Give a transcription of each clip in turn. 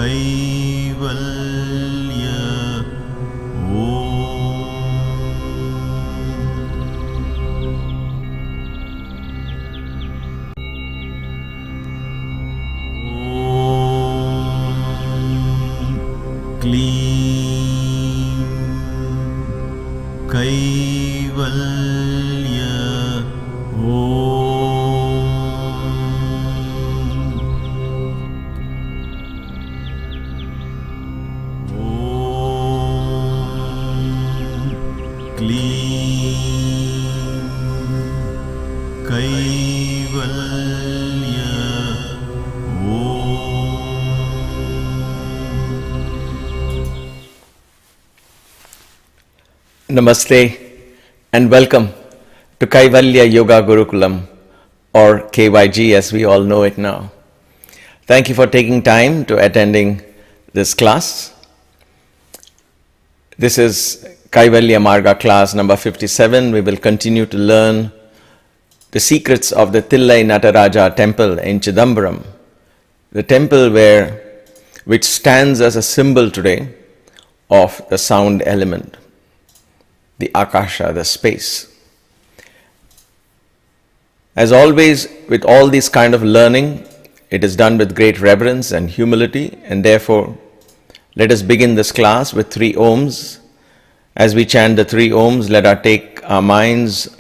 Kaivalya Kleem Kaivalya Kleem Kaivalya Namaste and welcome to Kaivalya Yoga Gurukulam, or KYG as we all know it now. Thank you for taking time to attending this class. This is Kaivalya Marga class number 57. We will continue to learn the secrets of the Tillai Nataraja Temple in Chidambaram, the temple which stands as a symbol today of the sound element, the Akasha, the space. As always, with all these kind of learning, it is done with great reverence and humility, and therefore, let us begin this class with 3 Oms. As we chant the 3 Oms, let us take our minds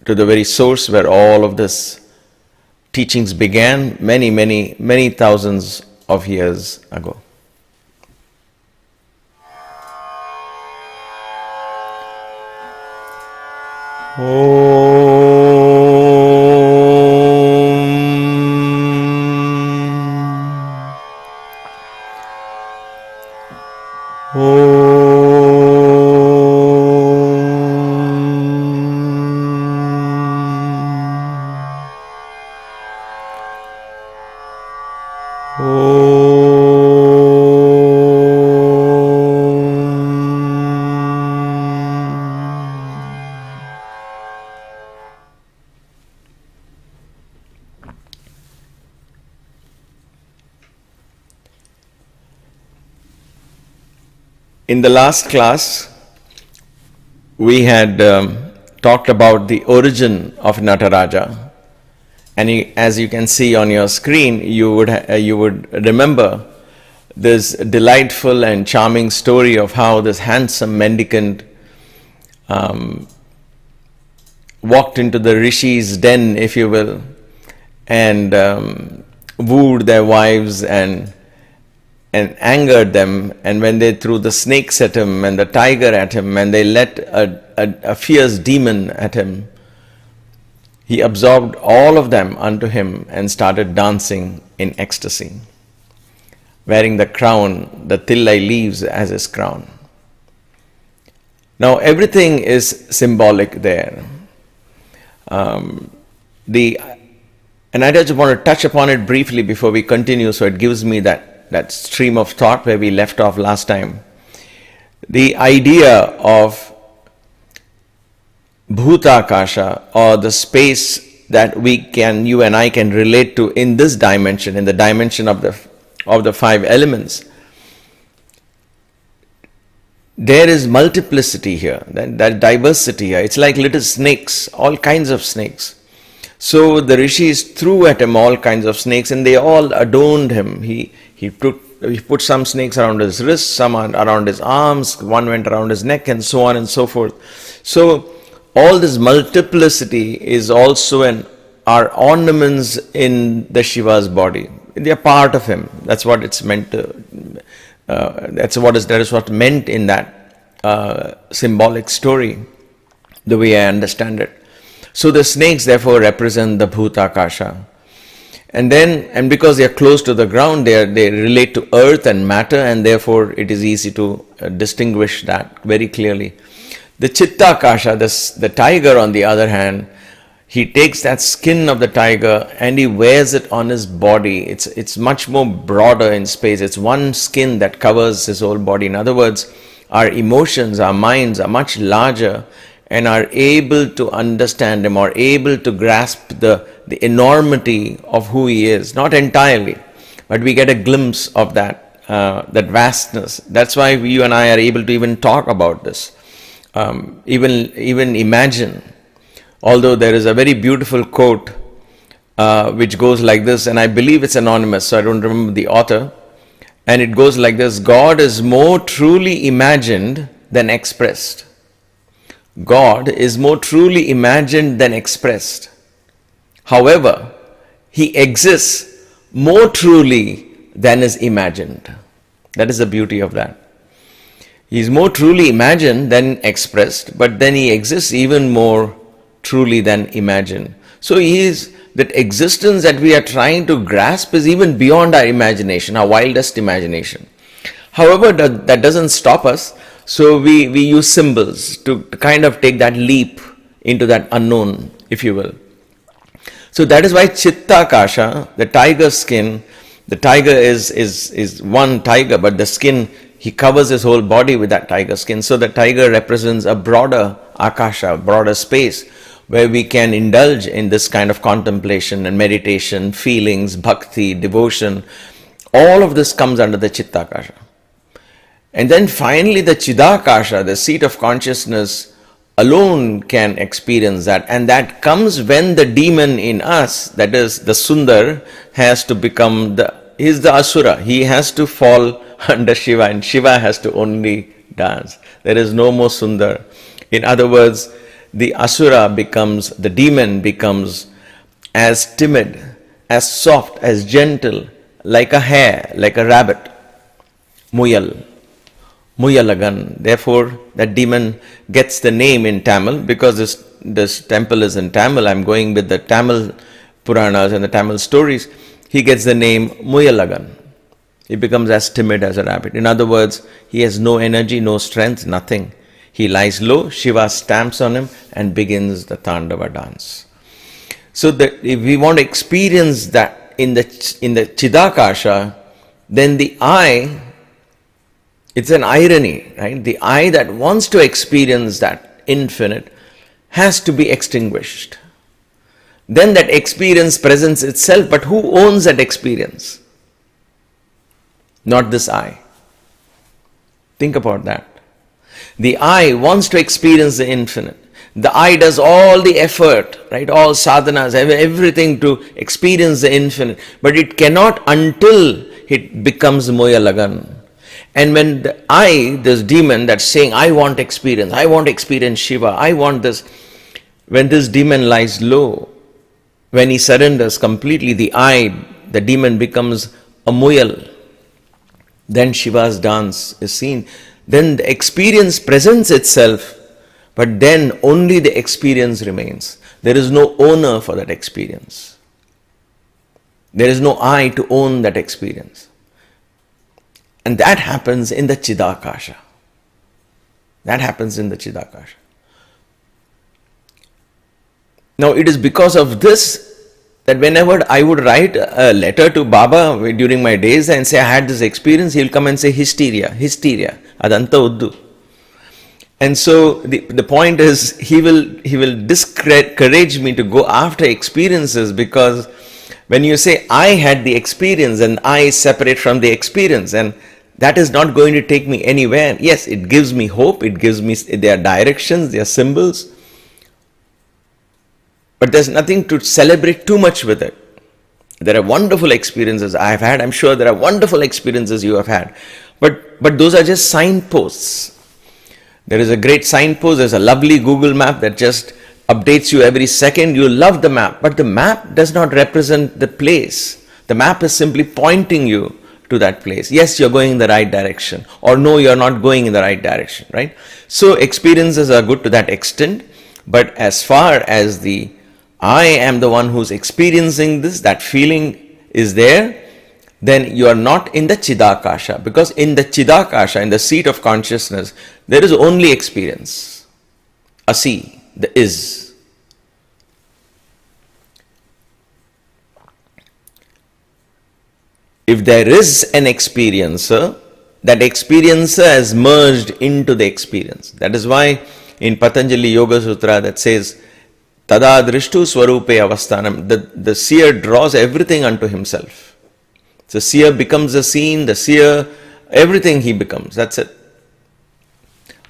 to the very source where all of this teachings began many thousands of years ago. In the last class, we had talked about the origin of Nataraja, and as you can see on your screen, you would remember this delightful and charming story of how this handsome mendicant walked into the rishis' den, if you will, and wooed their wives and angered them, and when they threw the snakes at him and the tiger at him and they let a fierce demon at him, he absorbed all of them unto him and started dancing in ecstasy, wearing the crown, the Tillai leaves as his crown. Now everything is symbolic there. And I just want to touch upon it briefly before we continue, so it gives me that stream of thought where we left off last time. The idea of Bhutakasha, or the space that you and I can relate to in this dimension, in the dimension of the 5 elements. There is multiplicity here, that diversity here. It's like little snakes, all kinds of snakes. So the rishis threw at him all kinds of snakes, and they all adorned him. He put some snakes around his wrists, some around his arms, one went around his neck, and so on and so forth. So all this multiplicity is also are ornaments in the Shiva's body. They are part of him. That's what it's meant to. That is what meant in that symbolic story, the way I understand it. So the snakes therefore represent the Bhutakasha. And because they are close to the ground, they relate to earth and matter, and therefore it is easy to distinguish that very clearly. The Chittakasha, the tiger on the other hand, he takes that skin of the tiger and he wears it on his body. It's much more broader in space. It's one skin that covers his whole body. In other words, our emotions, our minds are much larger and are able to understand him, or able to grasp the enormity of who he is. Not entirely, but we get a glimpse of that that vastness. That's why you and I are able to even talk about this, even imagine. Although there is a very beautiful quote which goes like this, and I believe it's anonymous, so I don't remember the author, and it goes like this: God is more truly imagined than expressed. God is more truly imagined than expressed. However, He exists more truly than is imagined. That is the beauty of that. He is more truly imagined than expressed, but then He exists even more truly than imagined. So He is, that existence that we are trying to grasp is even beyond our imagination, our wildest imagination. However, that doesn't stop us. So we use symbols to kind of take that leap into that unknown, if you will. So that is why Chittakasha, the tiger skin, the tiger is one tiger, but the skin, he covers his whole body with that tiger skin. So the tiger represents a broader akasha, broader space, where we can indulge in this kind of contemplation and meditation, feelings, bhakti, devotion. All of this comes under the Chittakasha. And then finally the Chidakasha, the seat of consciousness, alone can experience that. And that comes when the demon in us, that is the Sundar, has to become he's the Asura. He has to fall under Shiva, and Shiva has to only dance. There is no more Sundar. In other words, the Asura becomes, the demon becomes as timid, as soft, as gentle, like a hare, like a rabbit. Muyal. Muyalagan. Therefore, that demon gets the name in Tamil, because this temple is in Tamil. I'm going with the Tamil Puranas and the Tamil stories. He gets the name Muyalagan. He becomes as timid as a rabbit. In other words, he has no energy, no strength, nothing. He lies low, Shiva stamps on him and begins the Tandava dance. So that if we want to experience that in the Chidakasha, then the I, it's an irony, right? The I that wants to experience that infinite has to be extinguished. Then that experience presents itself, but who owns that experience? Not this I. Think about that. The I wants to experience the infinite. The I does all the effort, right? All sadhanas, everything to experience the infinite. But it cannot until it becomes Moya Lagan. And when the I, this demon that's saying, I want experience Shiva, I want this. When this demon lies low, when he surrenders completely, the I, the demon becomes a muyal. Then Shiva's dance is seen. Then the experience presents itself, but then only the experience remains. There is no owner for that experience. There is no I to own that experience. And that happens in the Chidakasha. That happens in the Chidakasha. Now it is because of this that whenever I would write a letter to Baba during my days and say I had this experience, he will come and say hysteria, adanta uddu. And so the point is he will discourage me to go after experiences, because when you say I had the experience and I is separate from the experience, and that is not going to take me anywhere. Yes, it gives me hope, it gives me their directions, their symbols, but there's nothing to celebrate too much with it. There are wonderful experiences I have had. I'm sure there are wonderful experiences you have had. But those are just signposts. There is a great signpost. There's a lovely Google map that just updates you every second. You love the map. But the map does not represent the place. The map is simply pointing you to that place. Yes, you're going in the right direction. Or no, you're not going in the right direction. Right? So experiences are good to that extent. But as far as I am the one who's experiencing this, that feeling is there, then you are not in the Chidakasha. Because in the Chidakasha, in the seat of consciousness, there is only experience. Asi, the is. If there is an experiencer, that experiencer has merged into the experience. That is why in Patanjali Yoga Sutra that says, Tada drishtu swarupe avasthanam, the seer draws everything unto himself. So seer becomes the scene, the seer, everything he becomes, that's it.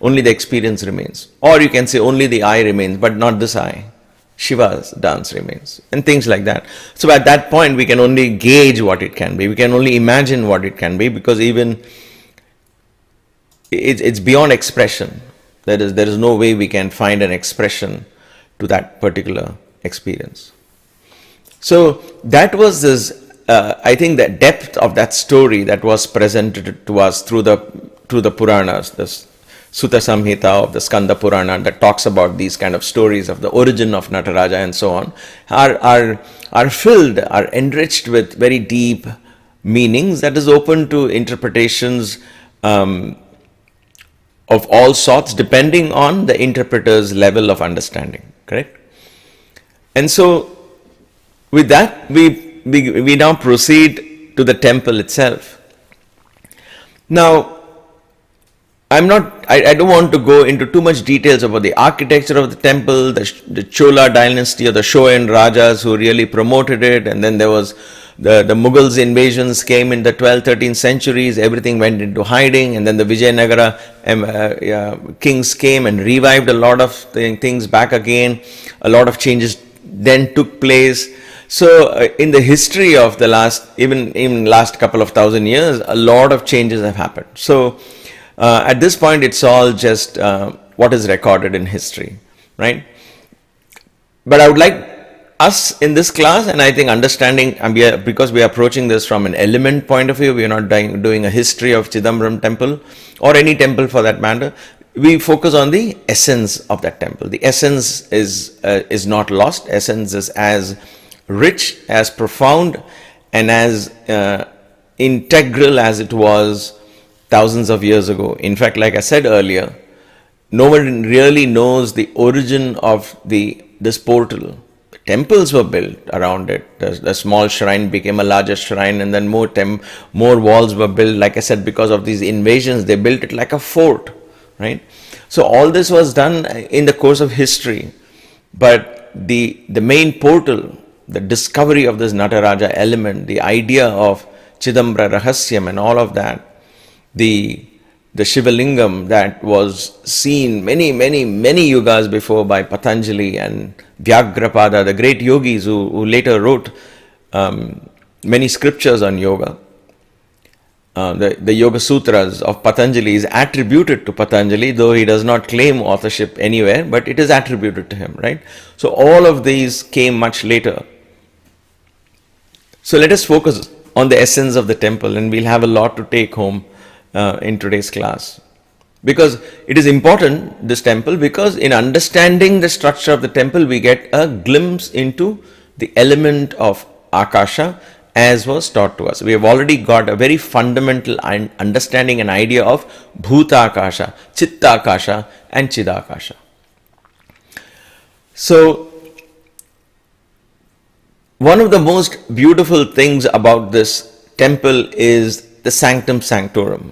Only the experience remains. Or you can say only the eye remains, but not this eye. Shiva's dance remains, and things like that. So at that point, we can only gauge what it can be. We can only imagine what it can be, because even it's beyond expression. There is no way we can find an expression to that particular experience. So that was this. I think the depth of that story that was presented to us through the Puranas, this Sutta Samhita of the Skanda Purana that talks about these kind of stories of the origin of Nataraja and so on, are filled, are enriched with very deep meanings that is open to interpretations of all sorts, depending on the interpreter's level of understanding. Correct? And so, with that, we now proceed to the temple itself. Now, I don't want to go into too much details about the architecture of the temple, the Chola dynasty or the Shoyan Rajas who really promoted it, and then there was the Mughals invasions came in the 12th, 13th centuries, everything went into hiding, and then the Vijayanagara kings came and revived a lot of things back again. A lot of changes then took place. So in the history of the last couple of thousand years, a lot of changes have happened. So at this point, it's all just what is recorded in history, right? But I would like us in this class, and I think understanding, because we are approaching this from an element point of view, we are not doing a history of Chidambaram temple, or any temple for that matter. We focus on the essence of that temple. The essence is not lost. Essence is as rich, as profound, and as integral as it was thousands of years ago. In fact, like I said earlier, no one really knows the origin of this portal. The temples were built around it. The small shrine became a larger shrine, and then more walls were built. Like I said, because of these invasions, they built it like a fort, right? So all this was done in the course of history. But the main portal, the discovery of this Nataraja element, the idea of Chidambara Rahasyam and all of that, the Shivalingam that was seen many yugas before by Patanjali and Vyagrapada, the great yogis who later wrote many scriptures on yoga. The Yoga Sutras of Patanjali is attributed to Patanjali, though he does not claim authorship anywhere, but it is attributed to him, right? So all of these came much later. So let us focus on the essence of the temple, and we'll have a lot to take home in today's class. Because it is important, this temple, because in understanding the structure of the temple, we get a glimpse into the element of Akasha as was taught to us. We have already got a very fundamental understanding and idea of Bhuta Akasha, Chitta Akasha and Chidakasha. So, one of the most beautiful things about this temple is the Sanctum Sanctorum.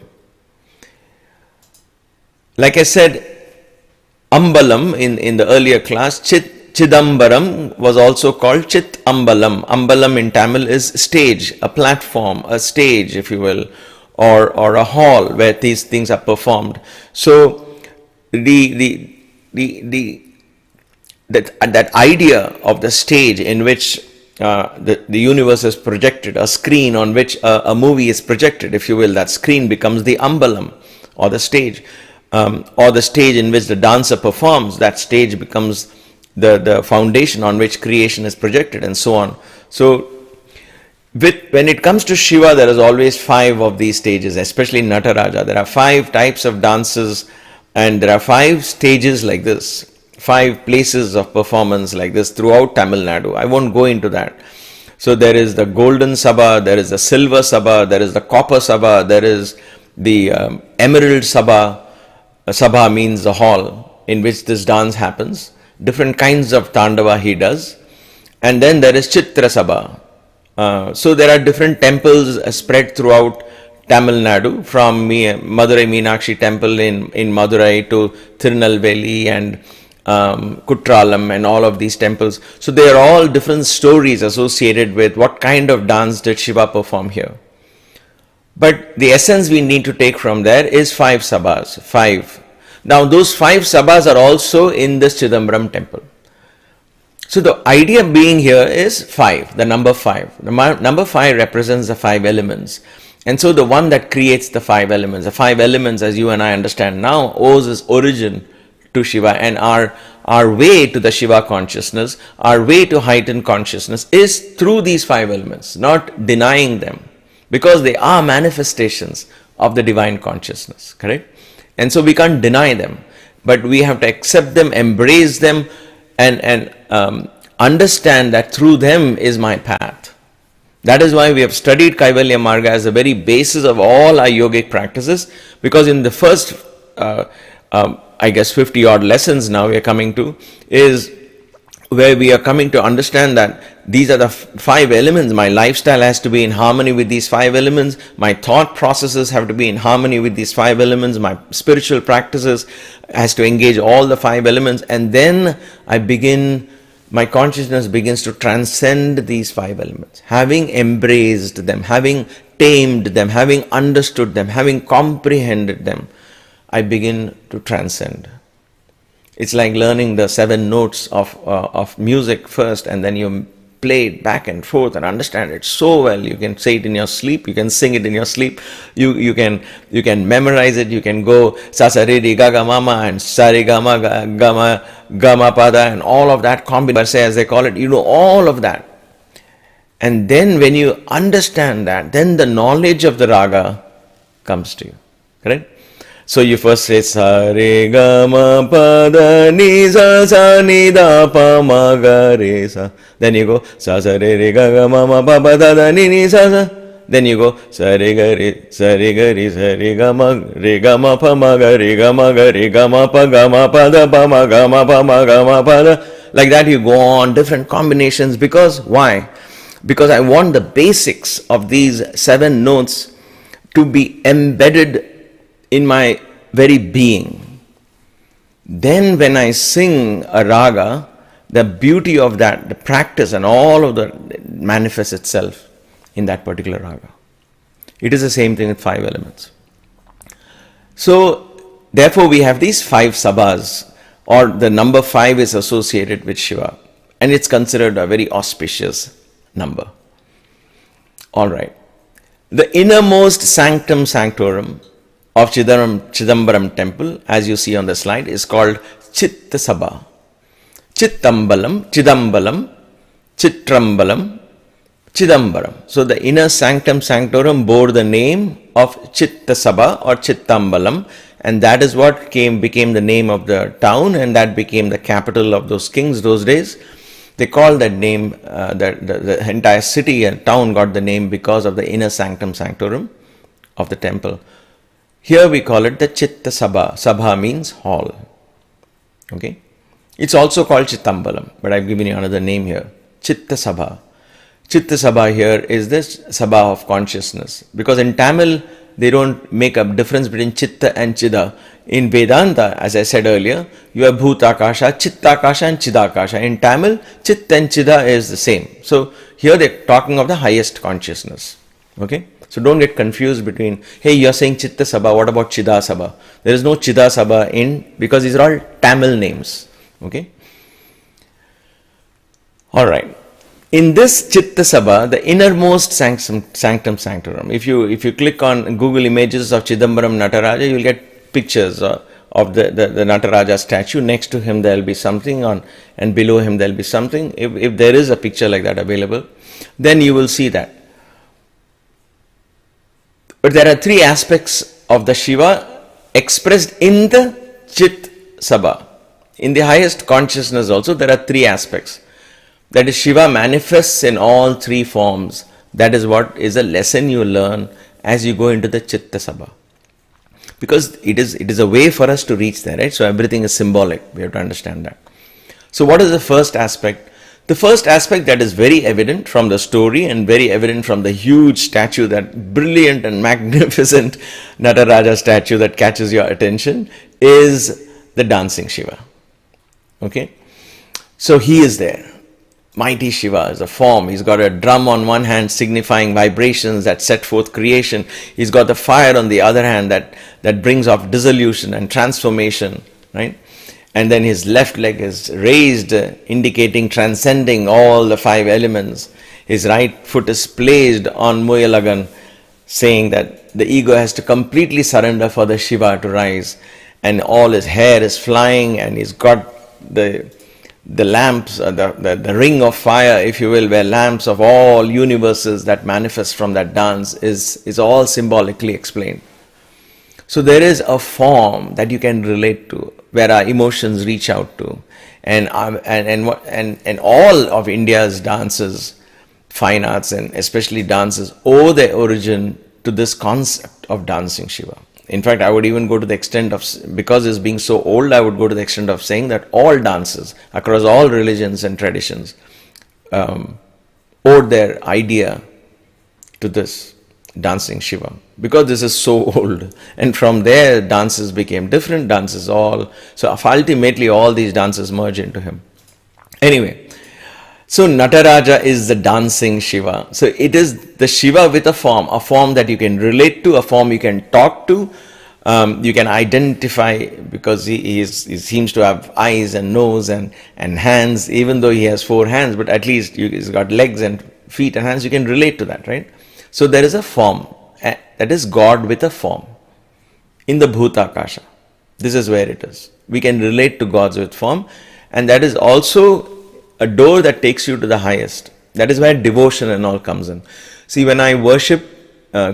Like I said, Ambalam in the earlier class, Chidambaram was also called Chit Ambalam. Ambalam in Tamil is stage, a platform, a stage, if you will, or a hall where these things are performed. So that idea of the stage in which the universe is projected, a screen on which a movie is projected, if you will, that screen becomes the Ambalam or the stage. Or the stage in which the dancer performs, that stage becomes the foundation on which creation is projected, and so on. So, when it comes to Shiva, there is always 5 of these stages, especially in Nataraja. There are 5 types of dances, and there are 5 stages like this, 5 places of performance like this throughout Tamil Nadu. I won't go into that. So, there is the golden Sabha, there is the silver Sabha, there is the copper Sabha, there is the emerald Sabha. Sabha means the hall in which this dance happens. Different kinds of Tandava he does. And then there is Chitra Sabha. So there are different temples spread throughout Tamil Nadu, from Madurai Meenakshi temple in Madurai to Tirunelveli and Kutralam and all of these temples. So they are all different stories associated with what kind of dance did Shiva perform here. But the essence we need to take from there is 5 sabhas, 5. Now those 5 sabhas are also in this Chidambaram temple. So the idea being here is 5, the number 5. The number 5 represents the 5 elements. And so the one that creates the 5 elements, the 5 elements as you and I understand now, owes its origin to Shiva, and our way to the Shiva consciousness, our way to heightened consciousness is through these 5 elements, not denying them, because they are manifestations of the divine consciousness, correct? And so we can't deny them, but we have to accept them, embrace them, and understand that through them is my path. That is why we have studied Kaivalya Marga as the very basis of all our yogic practices, because in the first, I guess 50 odd lessons now we are coming to, is where we are coming to understand that these are the 5 elements. My lifestyle has to be in harmony with these 5 elements. My thought processes have to be in harmony with these 5 elements. My spiritual practices has to engage all the 5 elements. And then my consciousness begins to transcend these 5 elements. Having embraced them, having tamed them, having understood them, having comprehended them, I begin to transcend. It's like learning the 7 notes of music first, and then you play it back and forth and understand it so well. You can say it in your sleep, you can sing it in your sleep, you can memorize it, you can go sa sa re re ga ga ma ma and sa re ga ma ga ma pa da and all of that combination as they call it, you know all of that. And then when you understand that, then the knowledge of the raga comes to you, correct? So you first say sa re ga ma pa da ni sa ni da pa ma ga re sa. Then you go sa re ga ga ma pa da da ni sa. Then you go sa re ga re sa re ga ma pa ma ga pa da pa ma pa da. Like that you go on, different combinations. Because why? Because I want the basics of these 7 notes to be embedded in my very being. Then when I sing a raga, the beauty of that, the practice and all of that manifests itself in that particular raga. It is the same thing with 5 elements. So therefore we have these 5 sabhas, or the number 5 is associated with Shiva, and it's considered a very auspicious number. Alright. The innermost sanctum sanctorum of Chidambaram temple, as you see on the slide, is called Chitta Sabha. Chittambalam, Chidambalam, Chitrambalam, Chidambaram. So the inner sanctum sanctorum bore the name of Chitta Sabha or Chittambalam, and that is what became the name of the town, and that became the capital of those kings those days. They called that name, the entire city and town got the name because of the inner sanctum sanctorum of the temple. Here we call it the Chitta Sabha. Sabha means hall. Okay. It's also called Chittambalam, but I've given you another name here. Chitta Sabha. Chitta Sabha here is this Sabha of consciousness. Because in Tamil, they don't make a difference between Chitta and Chida. In Vedanta, as I said earlier, you have Bhutakasha, Chittakasha and Chidakasha. In Tamil, Chitta and Chida is the same. So here they're talking of the highest consciousness. Okay. So don't get confused between, hey, you're saying Chitta Sabha, what about Chida Sabha? There is no Chida Sabha because these are all Tamil names. Okay. Alright. In this Chitta Sabha, the innermost sanctum sanctorum, if you click on Google images of Chidambaram Nataraja, you will get pictures of the Nataraja statue. Next to him there will be something and below him there will be something. If there is a picture like that available, then you will see that. But there are 3 aspects of the Shiva expressed in the Chit Sabha. In the highest consciousness also, there are 3 aspects. That is, Shiva manifests in all 3 forms. That is what is a lesson you learn as you go into the Chitta Sabha. Because it is a way for us to reach there, right? So everything is symbolic. We have to understand that. So what is the first aspect? The first aspect that is very evident from the story and very evident from the huge statue, that brilliant and magnificent Nataraja statue that catches your attention, is the dancing Shiva. Okay? So he is there. mighty Shiva is a form. He's got a drum on one hand signifying vibrations that set forth creation. He's got the fire on the other hand that brings off dissolution and transformation, right? And then his left leg is raised, indicating transcending all the five elements. His right foot is placed on Muyalagan, saying that the ego has to completely surrender for the Shiva to rise. And all his hair is flying, and he's got the lamps, the ring of fire, if you will, where lamps of all universes that manifest from that dance is all symbolically explained. So there is a form that you can relate to, where our emotions reach out to, and all of India's dances, fine arts, and especially dances, owe their origin to this concept of dancing Shiva. In fact, I would even go to the extent of, because it's being so old, I would go to the extent of saying that all dances across all religions and traditions owed their idea to this dancing Shiva, because this is so old. And from there, dances became different dances all. So ultimately, all these dances merge into him. Anyway, so Nataraja is the dancing Shiva. So it is the Shiva with a form that you can relate to, a form you can talk to, you can identify, because he seems to have eyes and nose and hands, even though he has 4 hands, but at least he's got legs and feet and hands, you can relate to that, right? So there is a form, that is God with a form, in the Bhutakasha. This is where it is. We can relate to gods with form, and that is also a door that takes you to the highest. That is where devotion and all comes in. See, when I worship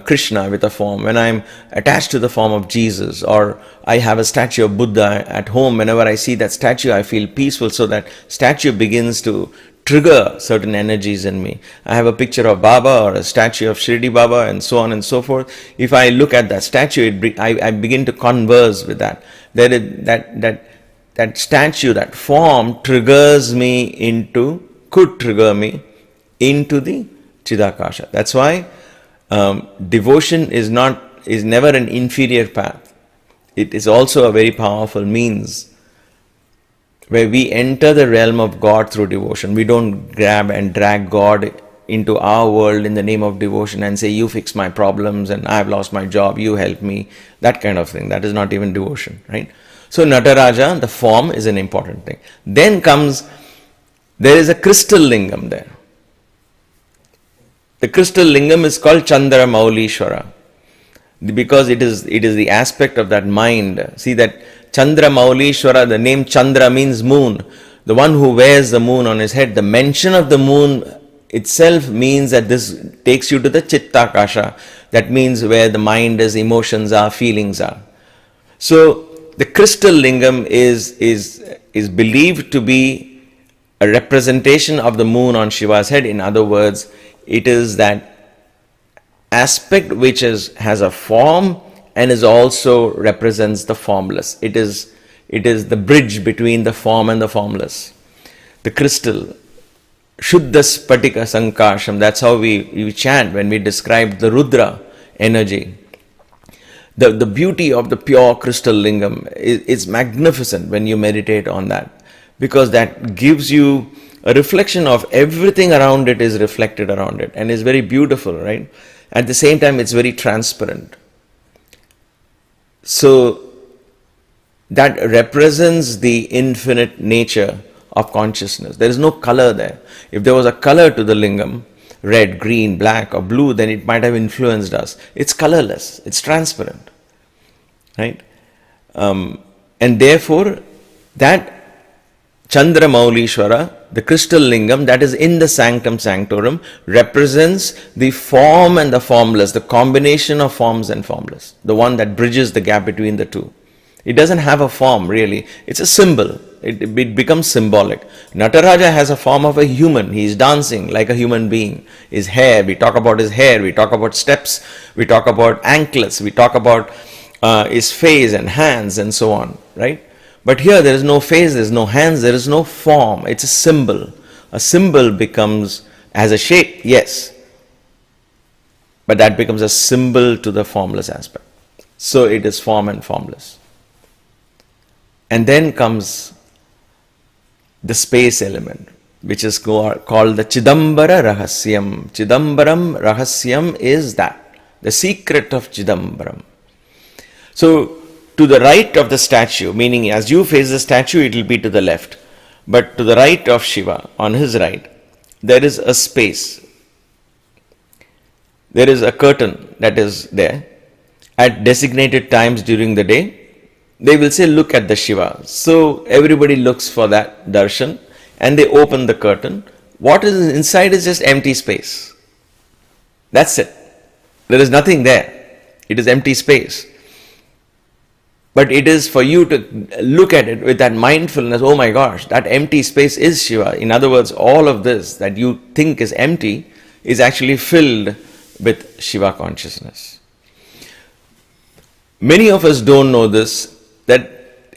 Krishna with a form, when I'm attached to the form of Jesus, or I have a statue of Buddha at home, whenever I see that statue, I feel peaceful. So that statue begins to trigger certain energies in me. I have a picture of Baba or a statue of Shirdi Baba and so on and so forth. If I look at that statue, I begin to converse with that. That statue, that form could trigger me into the Chidakasha. That's why devotion is never an inferior path. It is also a very powerful means where we enter the realm of God through devotion. We don't grab and drag God into our world in the name of devotion and say, you fix my problems and I've lost my job, you help me. That kind of thing. That is not even devotion, right? So Nataraja, the form, is an important thing. Then there is a crystal lingam there. The crystal lingam is called Chandra Maulishwara, because it is the aspect of that mind. See that Chandra Maulishwara, the name Chandra means moon. The one who wears the moon on his head. The mention of the moon itself means that this takes you to the Chittakasha. That means where the mind is, emotions are, feelings are. So the crystal lingam is believed to be a representation of the moon on Shiva's head. In other words, it is that aspect which has a form and is also represents the formless. It is the bridge between the form and the formless. The crystal, Shuddha Spatika Sankasham, that's how we chant when we describe the Rudra energy. The beauty of the pure crystal lingam is magnificent when you meditate on that, because that gives you a reflection of everything around it is reflected around it, and is very beautiful, right? At the same time, it's very transparent. So that represents the infinite nature of consciousness. There is no color there. If there was a color to the lingam, red, green, black or blue, then it might have influenced us. It's colorless, it's transparent, right? And therefore, that Chandra Maulishwara, the crystal lingam that is in the sanctum sanctorum, represents the form and the formless, the combination of forms and formless, the one that bridges the gap between the two. It doesn't have a form really, it's a symbol. It becomes symbolic. Nataraja has a form of a human. He is dancing like a human being. His hair, we talk about his hair, we talk about steps, we talk about anklets, we talk about his face and hands and so on, right? But here there is no face, there is no hands, there is no form. It's a symbol. A symbol becomes, has a shape, yes, but that becomes a symbol to the formless aspect. So it is form and formless. And then comes the space element. which is called the Chidambara Rahasyam. Chidambaram Rahasyam is that, the secret of Chidambaram. So, to the right of the statue, meaning as you face the statue, it will be to the left. But to the right of Shiva, on his right, there is a space. There is a curtain that is there. At designated times during the day, they will say, look at the Shiva. So everybody looks for that darshan and they open the curtain. What is inside is just empty space. That's it. There is nothing there. It is empty space. But it is for you to look at it with that mindfulness, oh my gosh, that empty space is Shiva. In other words, all of this that you think is empty is actually filled with Shiva consciousness. Many of us don't know this, that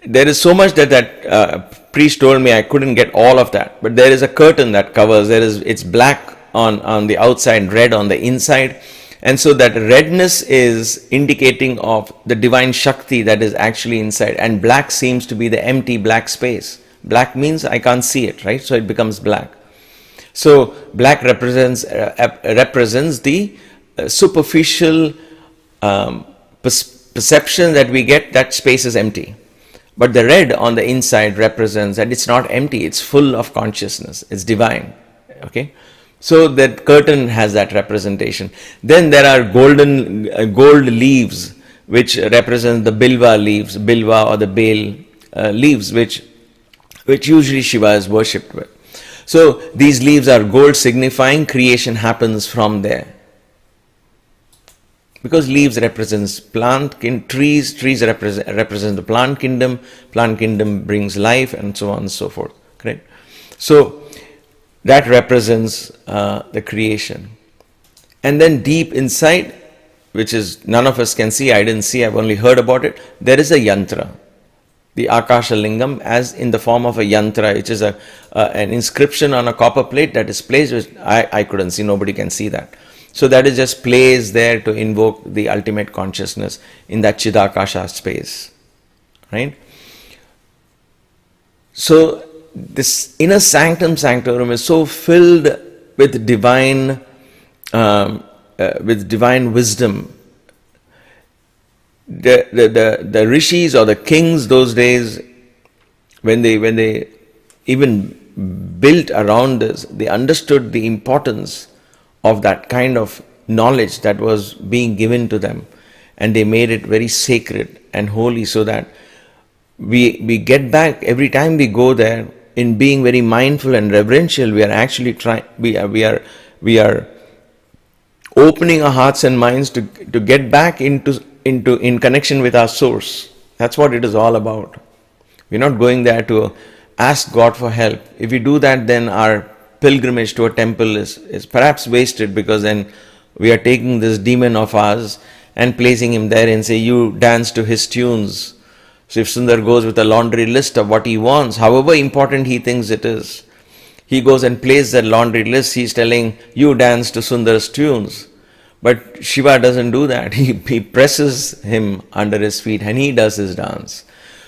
there is so much that priest told me I couldn't get all of that. But there is a curtain that covers, it's black on the outside, red on the inside. And so that redness is indicating of the divine Shakti that is actually inside. And black seems to be the empty black space. Black means I can't see it, right? So it becomes black. So black represents the superficial perception that we get that space is empty. But the red on the inside represents that it's not empty, it's full of consciousness, it's divine. Okay? So that curtain has that representation. Then there are gold leaves which represent the bilva leaves, bilva or the bale leaves which usually Shiva is worshipped with. So these leaves are gold, signifying creation happens from there. Because leaves represents trees represent the plant kingdom brings life, and so on and so forth. Correct? So that represents the creation. And then deep inside, which is none of us can see, I didn't see, I've only heard about it, there is a yantra. The Akasha Lingam as in the form of a yantra, which is an inscription on a copper plate that is placed, which I couldn't see, nobody can see that. So that is just placed there to invoke the ultimate consciousness in that Chidakasha space. Right? So this inner sanctum sanctorum is so filled with divine wisdom. The rishis or the kings those days, when they even built around this, they understood the importance of that kind of knowledge that was being given to them, and they made it very sacred and holy, so that we get back every time we go there in being very mindful and reverential. We are actually we are opening our hearts and minds to get back in connection with our source. That's what it is all about. We're not going there to ask God for help. If we do that, then our pilgrimage to a temple is perhaps wasted, because then we are taking this demon of ours and placing him there and say, you dance to his tunes. So if Sundar goes with a laundry list of what he wants, however important he thinks it is, he goes and plays that laundry list, he's telling, you dance to Sundar's tunes. But Shiva doesn't do that. He presses him under his feet and he does his dance.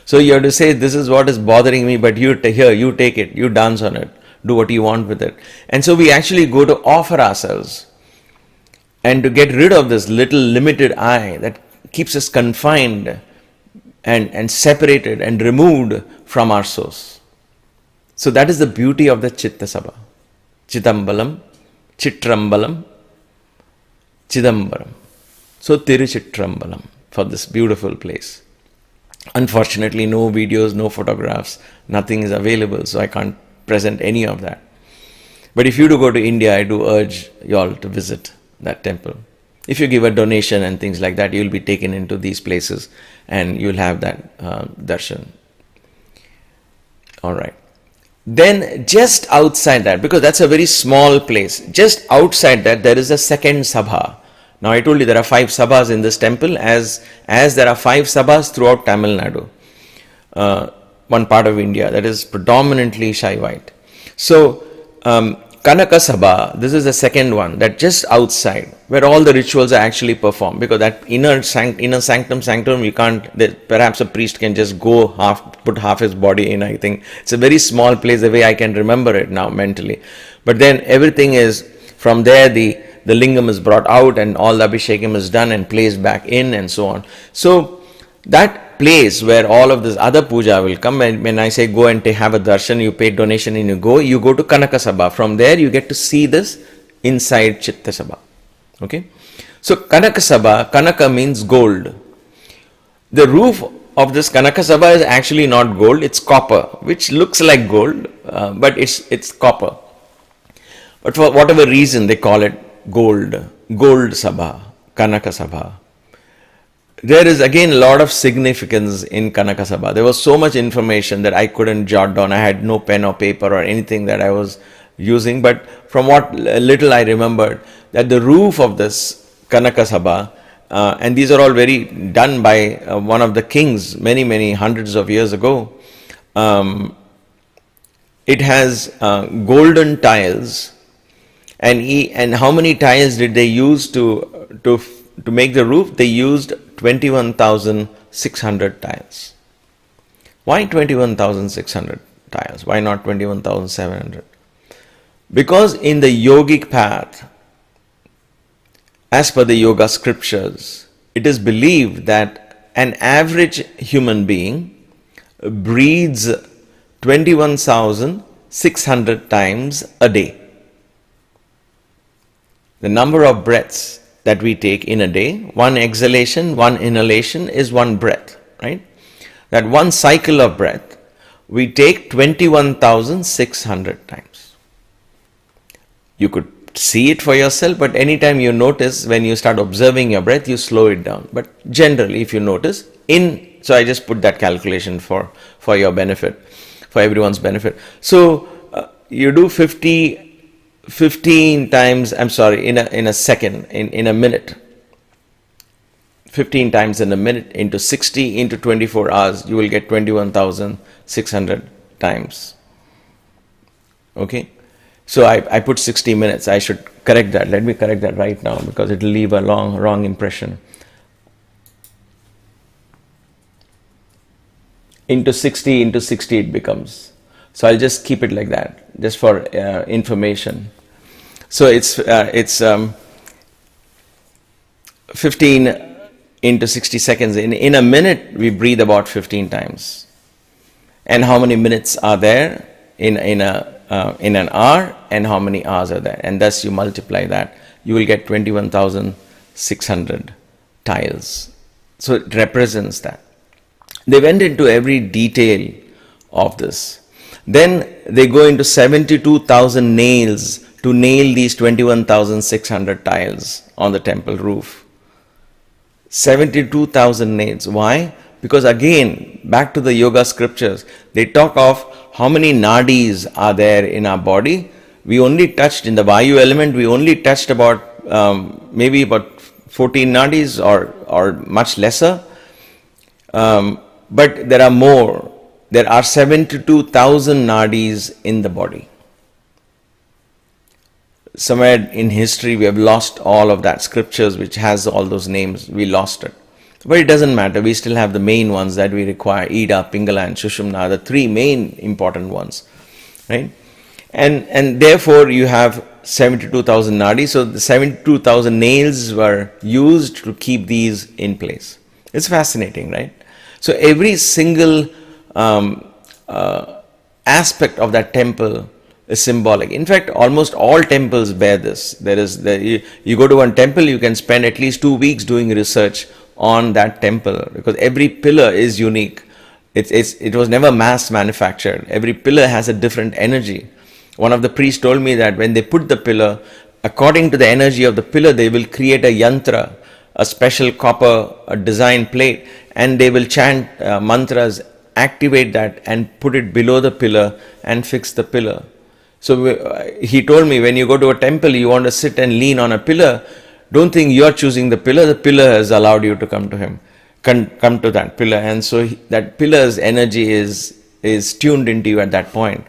So you have to say, this is what is bothering me, but you take it, you dance on it. Do what you want with it. And so we actually go to offer ourselves and to get rid of this little limited I that keeps us confined and separated and removed from our source. So that is the beauty of the Chitta Sabha. Chidambaram, Chitrambalam, Chidambaram. So Tiruchitrambalam for this beautiful place. Unfortunately, no videos, no photographs, nothing is available, so I can't present any of that. But if you do go to India, I do urge you all to visit that temple. If you give a donation and things like that, you will be taken into these places and you will have that darshan. Alright. Then just outside that, because that's a very small place, just outside that there is a second sabha. Now I told you there are 5 sabhas in this temple, as there are 5 sabhas throughout Tamil Nadu. One part of India that is predominantly Shaivite. So Kanaka Sabha, this is the second one, that just outside, where all the rituals are actually performed, because that inner sanctum sanctorum, you can't, perhaps a priest can just go put half his body in. I think it's a very small place, the way I can remember it now mentally. But then everything is, from there the lingam is brought out and all the abhishekam is done and placed back in and so on. So that place where all of this other puja will come, and when I say go and have a darshan, you pay donation and you go to Kanaka Sabha. From there you get to see this inside Chitta Sabha. Okay? So Kanaka Sabha, Kanaka means gold. The roof of this Kanaka Sabha is actually not gold, it's copper, which looks like gold, but it's copper. But for whatever reason they call it gold Sabha, Kanaka Sabha. There is again a lot of significance in Kanaka Sabha. There was so much information that I couldn't jot down. I had no pen or paper or anything that I was using, but from what little I remembered, that the roof of this Kanaka Sabha, and these are all very done by one of the kings many hundreds of years ago. It has golden tiles, and how many tiles did they use to make the roof? They used 21,600 tiles. Why 21,600 tiles? Why not 21,700? Because in the yogic path, as per the yoga scriptures, it is believed that an average human being breathes 21,600 times a day. The number of breaths that we take in a day, one exhalation, one inhalation is one breath, right? That one cycle of breath, we take 21,600 times. You could see it for yourself, but anytime you notice, when you start observing your breath, you slow it down. But generally, if you notice, so I just put that calculation for your benefit, for everyone's benefit. So you do 15 times, in a second, in a minute, 15 times in a minute into 60 into 24 hours, you will get 21,600 times. Okay? So I put 60 minutes. I should correct that. Let me correct that right now because it will leave a wrong impression. Into 60 it becomes. So I'll just keep it like that, just for information. So it's 15 into 60 seconds. In a minute, we breathe about 15 times. And how many minutes are there in an hour, and how many hours are there? And thus you multiply that, you will get 21,600 tiles. So it represents that. They went into every detail of this. Then they go into 72,000 nails to nail these 21,600 tiles on the temple roof. 72,000 nails. Why? Because again, back to the yoga scriptures, they talk of how many nadis are there in our body. We only touched, in the Vayu element, we only touched about maybe about 14 nadis or much lesser. But there are more. There are 72,000 nadis in the body. Somewhere in history we have lost all of that scriptures which has all those names. We lost it. But it doesn't matter. We still have the main ones that we require. Ida, Pingala and Sushumna, the three main important ones. Right? And therefore you have 72,000 nadis. So the 72,000 nails were used to keep these in place. It's fascinating, right? So every single aspect of that temple is symbolic. In fact, almost all temples bear this. You go to one temple, you can spend at least 2 weeks doing research on that temple because every pillar is unique. It was never mass manufactured. Every pillar has a different energy. One of the priests told me that when they put the pillar, according to the energy of the pillar, they will create a yantra, a special copper, a design plate, and they will chant mantras, activate that and put it below the pillar and fix the pillar. So he told me, when you go to a temple, you want to sit and lean on a pillar, don't think you're choosing the pillar has allowed you to come to him, come to that pillar. And so that pillar's energy is tuned into you at that point.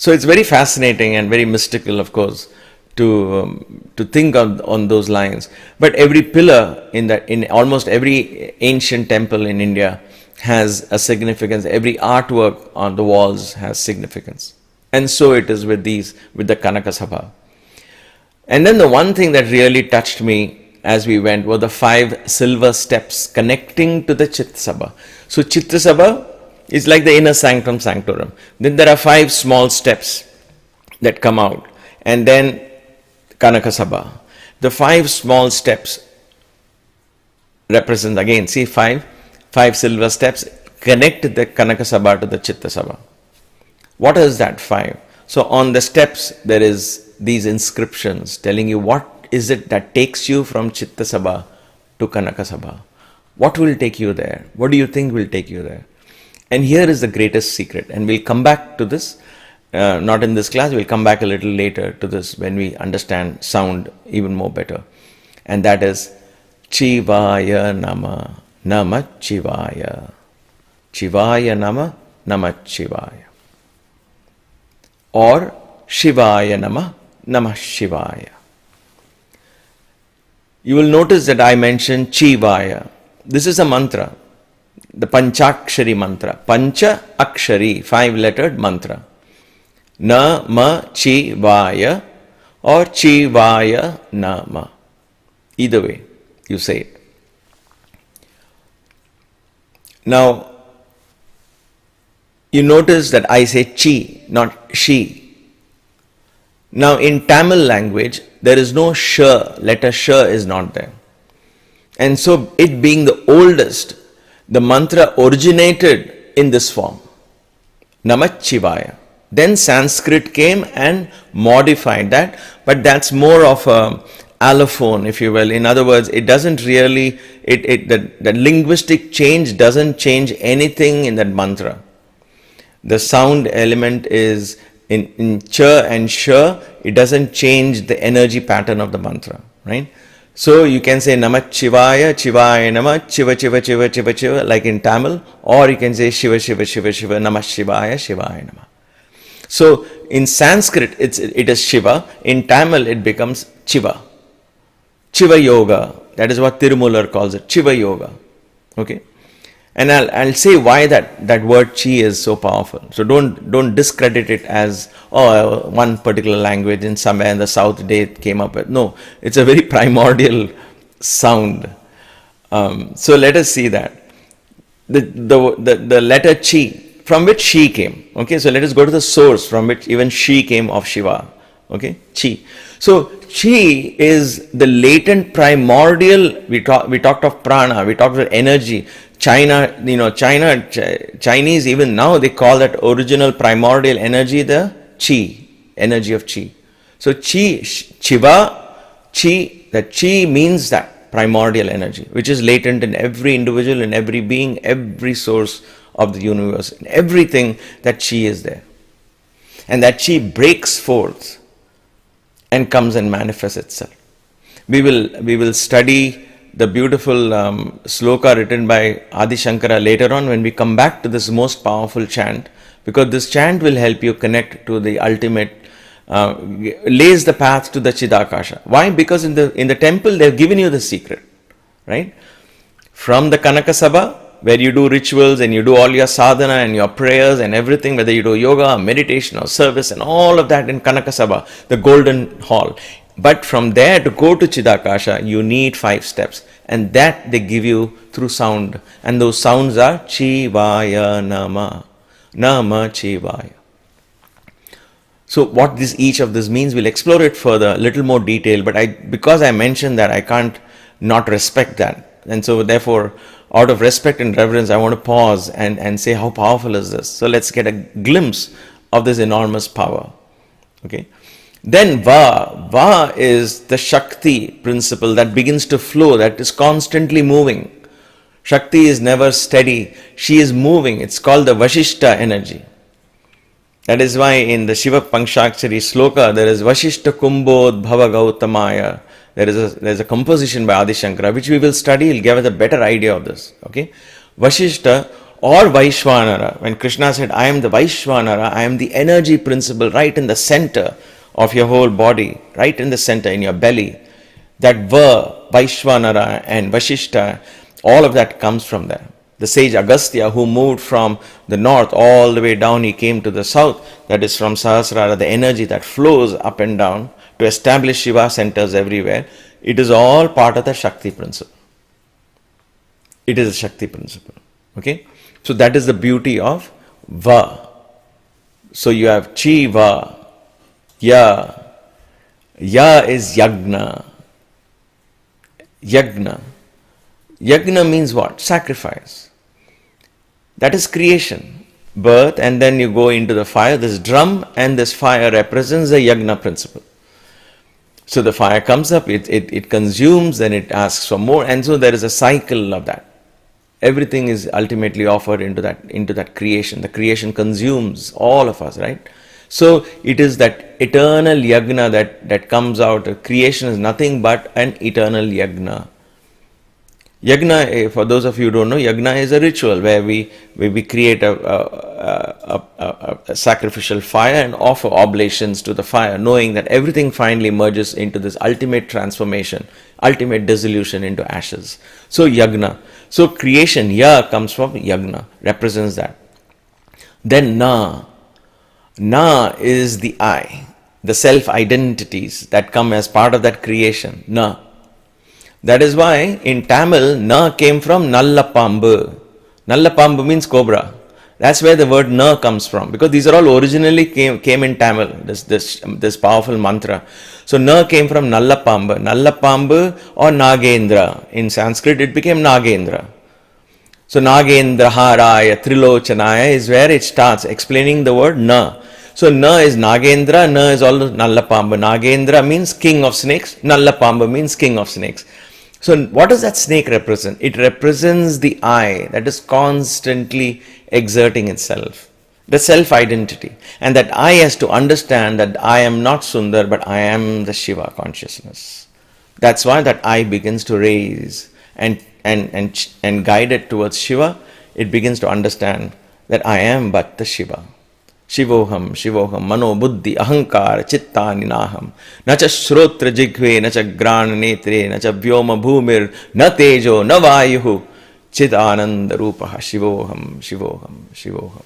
So it's very fascinating and very mystical, of course, to think on those lines. But every pillar in almost every ancient temple in India has a significance. Every artwork on the walls has significance. And so it is with the Kanaka Sabha. And then the one thing that really touched me as we went were the 5 silver steps connecting to the Chitta Sabha. So Chitta Sabha is like the inner sanctum sanctorum. Then there are 5 small steps that come out. And then Kanaka Sabha. The 5 small steps represent, again, see 5 silver steps connect the Kanaka Sabha to the Chitta Sabha. What is that 5? So on the steps there is these inscriptions telling you what is it that takes you from Chitta Sabha to Kanaka Sabha. What will take you there? What do you think will take you there? And here is the greatest secret, and we'll come back to this, not in this class, we'll come back a little later to this when we understand sound even more better. And that is Shivaya Nama, Namah Shivaya. Shivaya Nama, Namah Shivaya. Or Shivaya Nama, Namah Shivaya. You will notice that I mentioned Shivaya. This is a mantra, the Panchakshari mantra. Pancha Akshari, 5-lettered mantra. Namah Shivaya or Shivaya Nama. Either way, you say it. Now, you notice that I say chi, not she. Now, in Tamil language, there is no sh, letter sh is not there. And so, it being the oldest, the mantra originated in this form, Namah Shivaya. Then Sanskrit came and modified that, but that's more of a allophone, if you will. In other words, it doesn't really, the linguistic change doesn't change anything in that mantra. The sound element is in ch and sh, it doesn't change the energy pattern of the mantra, right? So you can say Namah Shivaya, Shivaya Namah, Shiva Shiva Shiva Shiva Shiva, like in Tamil, or you can say Shiva Shiva Shiva Shiva, Namah Shivaya, Shivaya Namah. So in Sanskrit it is Shiva, in Tamil it becomes Chiva. Chiva Yoga, that is what Tirumular calls it, Chiva Yoga. Okay? And I'll say why that word chi is so powerful. So don't discredit it as one particular language in somewhere in the south they came up with. No, it's a very primordial sound. So let us see that. The letter chi, from which she came. Okay, so let us go to the source from which even she came of Shiva. Okay, chi. So chi is the latent primordial. We talked of prana, we talked of energy. Chinese even now they call that original primordial energy the chi, energy of chi. So chi, Shiva, chi, that chi means that primordial energy, which is latent in every individual, in every being, every source of the universe, in everything that chi is there. And that chi breaks forth and comes and manifests itself. We will study the beautiful sloka written by Adi Shankara later on when we come back to this most powerful chant, because this chant will help you connect to the ultimate, lays the path to the Chidakasha. Why? Because in the temple they have given you the secret, right? From the Kanaka Sabha, where you do rituals and you do all your sadhana and your prayers and everything, whether you do yoga, meditation or service and all of that in Kanaka Sabha, the golden hall. But from there to go to Chidakasha, you need 5 steps. And that they give you through sound. And those sounds are Shivaya Nama, Namah Shivaya. So what each of this means, we'll explore it further, a little more detail. But because I mentioned that, I can't not respect that. And so therefore, out of respect and reverence, I want to pause and say, how powerful is this? So let's get a glimpse of this enormous power. Okay. Then Va is the Shakti principle that begins to flow, that is constantly moving. Shakti is never steady, she is moving. It's called the Vashishta energy. That is why in the Shiva Panchakshari sloka there is Vashishta Kumbod Bhava Gautamaya. There is a composition by Adi Shankara which we will study, will give us a better idea of this. Okay, Vashishta Or Vaishwanara, when Krishna said, I am the Vaishwanara, I am the energy principle right in the center of your whole body, right in the center, in your belly. That Vaishwanara and Vashishta, all of that comes from there. The sage Agastya, who moved from the north all the way down, he came to the south, that is from Sahasrara, the energy that flows up and down to establish Shiva centers everywhere. It is all part of the Shakti principle. It is a Shakti principle. Okay? So that is the beauty of Va. So you have Chi Va, Ya. Ya is Yagna. Yagna. Yagna means what? Sacrifice. That is creation. Birth, and then you go into the fire. This drum and this fire represents the Yagna principle. So the fire comes up, it consumes, then it asks for more, and so there is a cycle of that. Everything is ultimately offered into that creation. The creation consumes all of us, right? So it is that eternal yagna that comes out. Creation is nothing but an eternal yagna. Yagna, for those of you who don't know, yagna is a ritual where we create a sacrificial fire and offer oblations to the fire, knowing that everything finally merges into this ultimate transformation, ultimate dissolution into ashes. So yagna. So creation, ya comes from yagna, represents that. Then na. Na is the I, the self-identities that come as part of that creation. Na. That is why in Tamil, na came from Nallapambu. Nallapambu means cobra. That's where the word na comes from, because these are all originally came in Tamil, this powerful mantra. So na came from Nallapambu. Nallapambu or Nagendra. In Sanskrit it became Nagendra. So Nagendra Haraya Trilochanaya is where it starts explaining the word na. So na is Nagendra, na is also Nallapambu. Nagendra means king of snakes, Nallapambu means king of snakes. So what does that snake represent? It represents the I that is constantly exerting itself, the self-identity. And that I has to understand that I am not Sundar, but I am the Shiva consciousness. That's why that I begins to raise and guide it towards Shiva. It begins to understand that I am but the Shiva. Shivoham, Shivoham, Mano, Buddhi, Ahankar, Chitta, Ninaham. Nacha Shrotra Jigve, Nacha Grana Netre, Nacha Vyoma Bhumir, Na Tejo, Na Vayuhu, Chidananda Rupaha, Shivoham, Shivoham, Shivoham.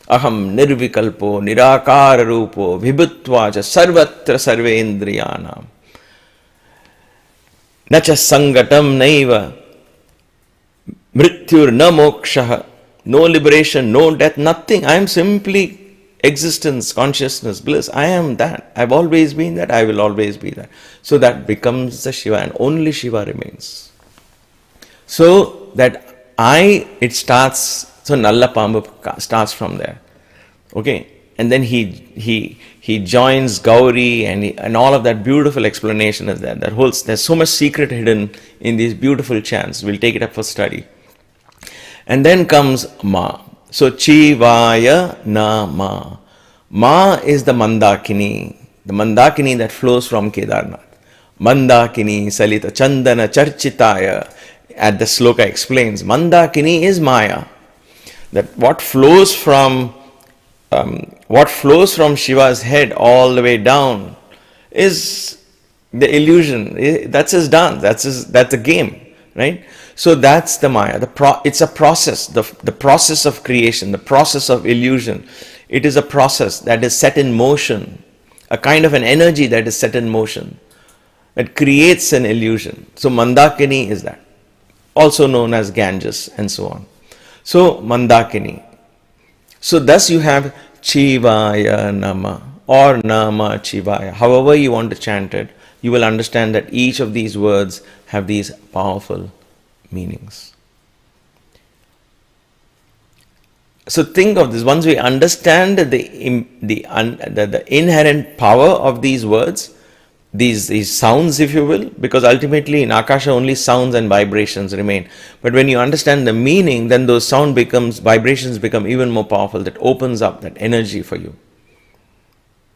Aham Nirvikalpo, Nirakara Rupo, Vibhutvaja, Sarvatra Sarvendriyanam. Nacha Sangatam Naiva, Mrityur Na Mokshaha, no liberation, no death, nothing. I am simply existence, consciousness, bliss. I am that. I've always been that. I will always be that. So that becomes the Shiva, and only Shiva remains. So that it starts. So Nallapambu starts from there. Okay, and then he joins Gauri, and all of that beautiful explanation is there. There's so much secret hidden in these beautiful chants. We'll take it up for study. And then comes Ma. So Chivaya Na Ma. Ma is the Mandakini that flows from Kedarnath. Mandakini Salita Chandana Charchitaya. At the sloka explains, Mandakini is Maya. That what flows from Shiva's head all the way down is the illusion. That's his dance. That's a game, right? So that's the Maya. It's a process, the process of creation, the process of illusion. It is a process that is set in motion, a kind of an energy that is set in motion, that creates an illusion. So Mandakini is that, also known as Ganges and so on. So Mandakini. So thus you have Chivaya Nama or Nama Chivaya. However you want to chant it, you will understand that each of these words have these powerful meanings. So think of this. Once we understand the inherent power of these words, these sounds, if you will, because ultimately in Akasha only sounds and vibrations remain. But when you understand the meaning, then those vibrations become even more powerful. That opens up that energy for you.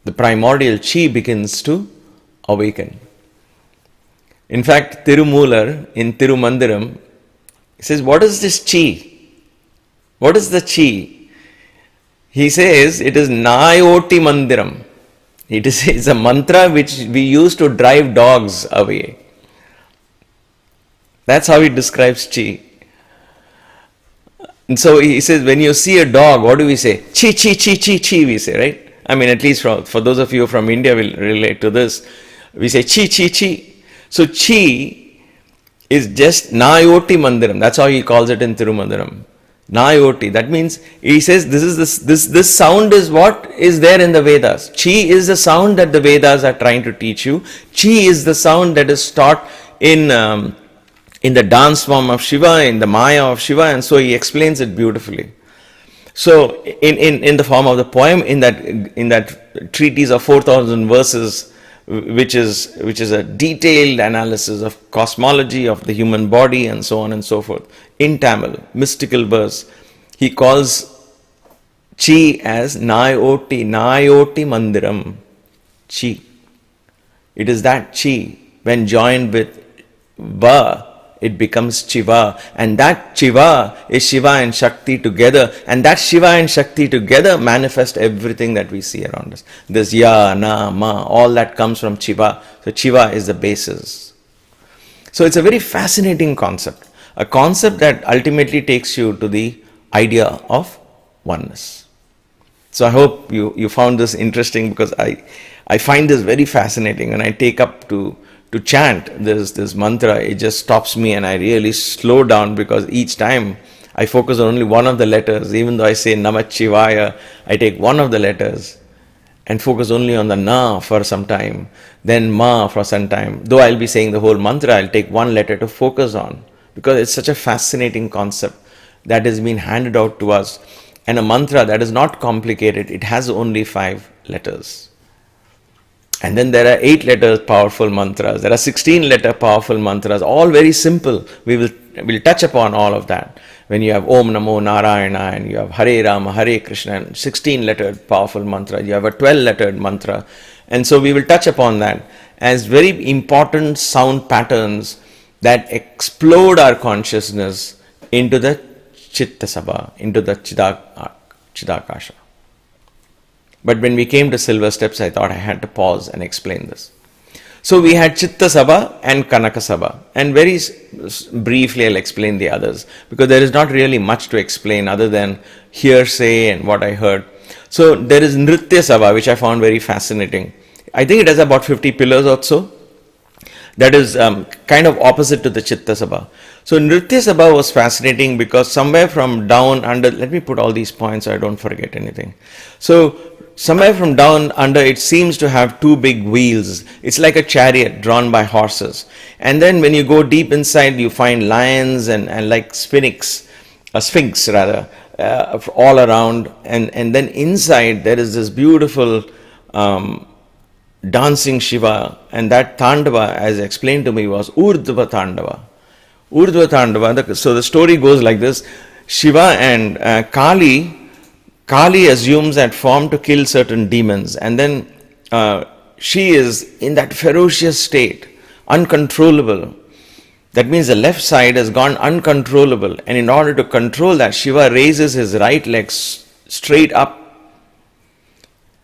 The primordial chi begins to awaken. In fact, Tirumular in Tirumandiram says, what is this chi? What is the chi? He says it is Nayoti Mandiram. It's a mantra which we use to drive dogs away. That's how he describes chi. And so he says, when you see a dog, what do we say? Chi, chi, chi, chi, chi, we say, right? I mean, at least for those of you from India will relate to this. We say chi, chi, chi. So chi is just Nayoti Mandiram. That's how he calls it in Tirumandiram. Nayoti. That means he says this sound is what is there in the Vedas. Chi is the sound that the Vedas are trying to teach you. Chi is the sound that is taught in the dance form of Shiva, in the Maya of Shiva, and so he explains it beautifully. So in the form of the poem, in that treatise of 4,000 verses, which is a detailed analysis of cosmology of the human body and so on and so forth, in Tamil, mystical verse, he calls chi as Nayoti Mandiram, chi. It is that chi, when joined with va, it becomes Chiva, and that Chiva is Shiva and Shakti together, and that Shiva and Shakti together manifest everything that we see around us. This Ya, Na, Ma, all that comes from Chiva. So Chiva is the basis. So it's a very fascinating concept, a concept that ultimately takes you to the idea of oneness. So I hope you found this interesting, because I find this very fascinating. When I take up to chant this mantra, it just stops me and I really slow down, because each time I focus on only one of the letters. Even though I say Namah Shivaya, I take one of the letters and focus only on the Na for some time, then Ma for some time. Though I'll be saying the whole mantra, I'll take one letter to focus on, because it's such a fascinating concept that has been handed out to us, and a mantra that is not complicated. It has only 5 letters. And then there are 8 letter powerful mantras. There are 16 letter powerful mantras, all very simple. We'll touch upon all of that. When you have Om Namo Narayana, and you have Hare Rama, Hare Krishna, and 16 lettered powerful mantra. You have a 12 lettered mantra. And so we will touch upon that as very important sound patterns that explode our consciousness into the Chitta Sabha, into the Chidakasha. But when we came to Silver Steps, I thought I had to pause and explain this. So we had Chitta Sabha and Kanaka Sabha, and very briefly I'll explain the others, because there is not really much to explain other than hearsay and what I heard. So there is Nritya Sabha, which I found very fascinating. I think it has about 50 pillars or so. That is kind of opposite to the Chitta Sabha. So Nritya Sabha was fascinating because somewhere from down under, let me put all these points so I don't forget anything. So somewhere from down under, it seems to have 2 big wheels. It's like a chariot drawn by horses. And then when you go deep inside, you find lions and like sphinx all around. And then inside there is this beautiful dancing Shiva. And that Tandava, as explained to me, was Urdhva Tandava. Urdhva Tandava. So the story goes like this. Shiva and Kali assumes that form to kill certain demons, and then she is in that ferocious state, uncontrollable. That means the left side has gone uncontrollable, and in order to control that, Shiva raises his right leg straight up.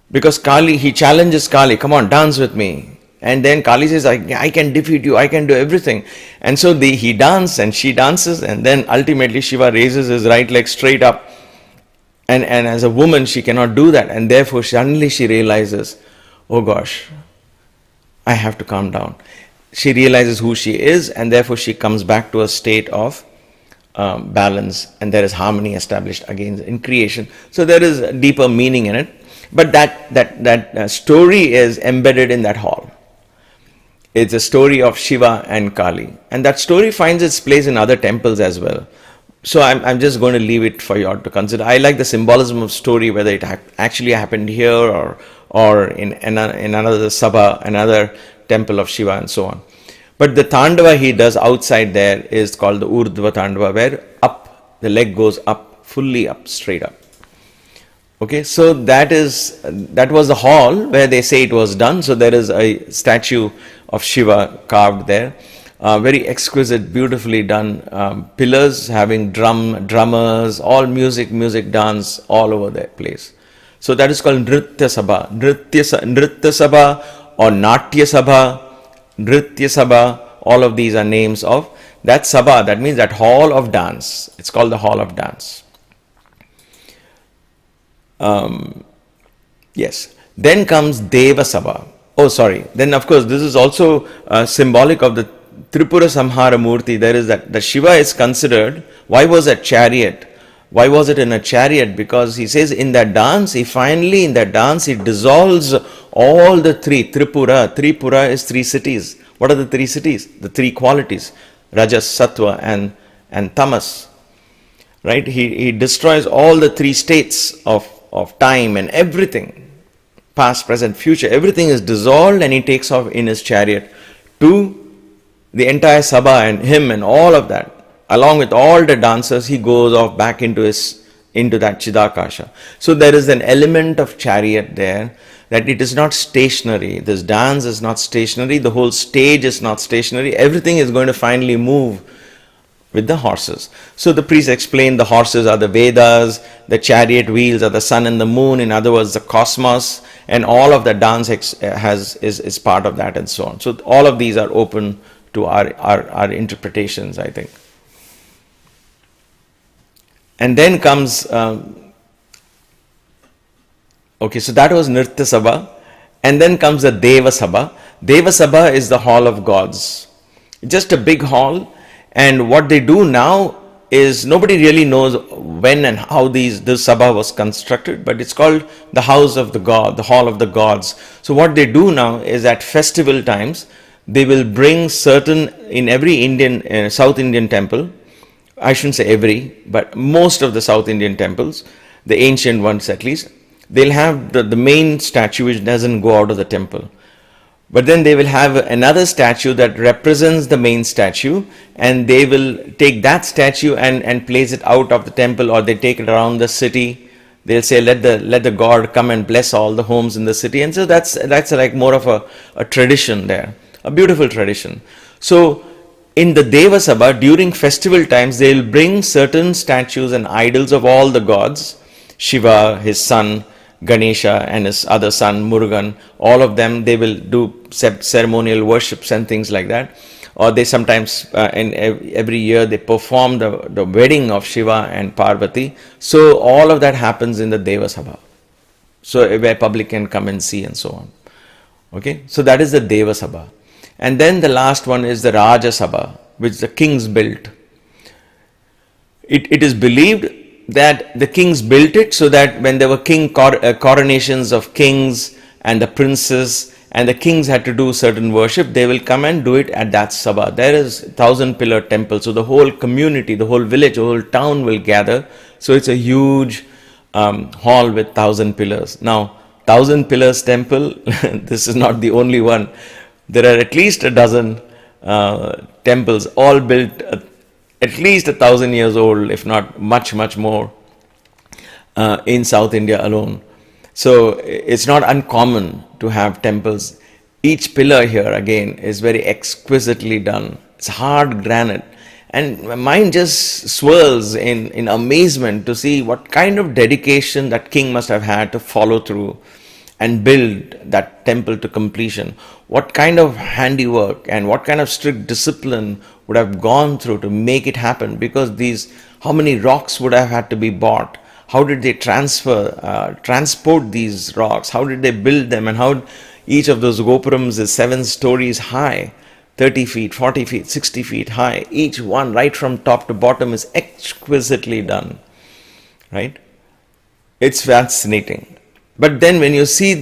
Because he challenges Kali, come on, dance with me. And then Kali says, I can defeat you, I can do everything. And so he dances and she dances, and then ultimately Shiva raises his right leg straight up. And as a woman, she cannot do that. And therefore, suddenly she realizes, oh gosh, I have to calm down. She realizes who she is, and therefore she comes back to a state of balance, and there is harmony established again in creation. So there is a deeper meaning in it. But that story is embedded in that hall. It's a story of Shiva and Kali. And that story finds its place in other temples as well. So I'm just going to leave it for you all to consider. I like the symbolism of story, whether it actually happened here or in another Sabha, another temple of Shiva and so on. But the Tandava he does outside there is called the Urdhva Tandava, where up, the leg goes up, fully up, straight up. Okay, so that was the hall where they say it was done. So there is a statue of Shiva carved there. very exquisite, beautifully done pillars having drummers, all music, dance all over the place. So that is called Nritya Sabha. Nritya Sabha or Natya Sabha, Nritya Sabha, all of these are names of that Sabha. That means that hall of dance. It's called the hall of dance. Yes. Then comes Deva Sabha. Oh, sorry. Then of course this is also symbolic of the Tripura Samhara Murti. There is that the Shiva is considered. Why was that chariot? Why was it in a chariot? Because he says in that dance, he dissolves all the three. Tripura is three cities. What are the three cities? The three qualities. Rajas, Sattva and Tamas. Right? He destroys all the three states of time and everything. Past, present, future. Everything is dissolved and he takes off in his chariot to the entire Sabha and him and all of that. Along with all the dancers, he goes off back into that Chidakasha. So there is an element of chariot there, that it is not stationary. This dance is not stationary. The whole stage is not stationary. Everything is going to finally move with the horses. So the priest explained the horses are the Vedas, the chariot wheels are the sun and the moon, in other words the cosmos, and all of the dance is part of that and so on. So all of these are open to our interpretations, I think. And then comes, okay, so that was Nritya Sabha. And then comes the Deva Sabha. Deva Sabha is the hall of gods. Just a big hall. And what they do now is, nobody really knows when and how this Sabha was constructed, but it's called the house of the god, the hall of the gods. So what they do now is at festival times, they will bring certain, in every Indian, South Indian temple, I shouldn't say every, but most of the South Indian temples, the ancient ones at least, they'll have the main statue which doesn't go out of the temple. But then they will have another statue that represents the main statue, and they will take that statue and place it out of the temple, or they take it around the city. They'll say, let the god come and bless all the homes in the city. And so that's like more of a tradition there, a beautiful tradition. So in the Deva Sabha, during festival times, they will bring certain statues and idols of all the gods, Shiva, his son, Ganesha, and his other son, Murugan. All of them, they will do ceremonial worships and things like that. Or they sometimes, every year, they perform the wedding of Shiva and Parvati. So all of that happens in the Deva Sabha. So where public can come and see and so on. Okay, so that is the Deva Sabha. And then the last one is the Raja Sabha, which the kings built. It is believed that the kings built it so that when there were coronations of kings and the princes, and the kings had to do certain worship, they will come and do it at that Sabha. There is 1,000-pillar temple, so the whole community, the whole village, the whole town will gather. So it's a huge hall with 1,000 pillars. Now, 1,000 pillars temple, this is not the only one. There are at least a dozen temples, all built at least 1,000 years old, if not much more, in South India alone. So it's not uncommon to have temples. Each pillar here again is very exquisitely done. It's hard granite. And my mind just swirls in amazement to see what kind of dedication that king must have had to follow through and build that temple to completion. What kind of handiwork and what kind of strict discipline would have gone through to make it happen, because how many rocks would have had to be bought? How did they transport these rocks? How did they build them? And how each of those gopurams is 7 stories high, 30 feet, 40 feet, 60 feet high. Each one, right from top to bottom, is exquisitely done. Right? It's fascinating. But then when you see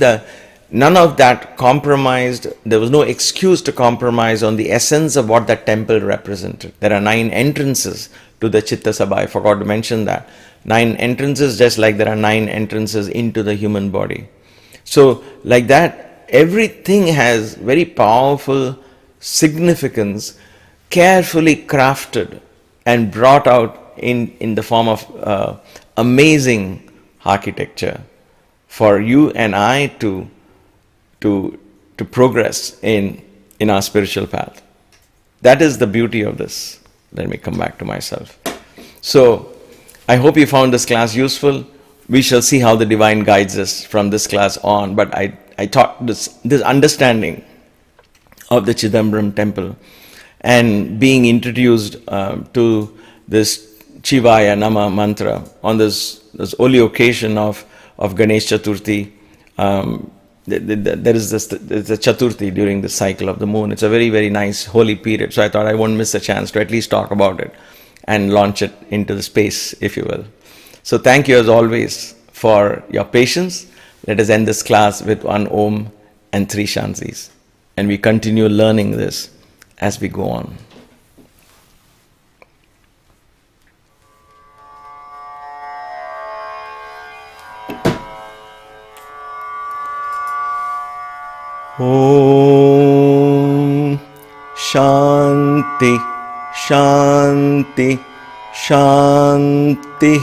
none of that compromised, there was no excuse to compromise on the essence of what that temple represented. There are 9 entrances to the Chitta Sabha. I forgot to mention that. 9 entrances, just like there are 9 entrances into the human body. So like that, everything has very powerful significance, carefully crafted and brought out in the form of amazing architecture for you and I to progress in our spiritual path. That is the beauty of this. Let me come back to myself. So, I hope you found this class useful. We shall see how the divine guides us from this class on. But I taught this understanding of the Chidambaram temple and being introduced to this Shivaya Nama mantra on this holy occasion of Ganesh Chaturthi. There is the Chaturthi during the cycle of the moon. It's a very, very nice holy period. So I thought I won't miss a chance to at least talk about it and launch it into the space, if you will. So thank you as always for your patience. Let us end this class with one Om and 3 Shantis. And we continue learning this as we go on. Om Shanti Shanti Shanti.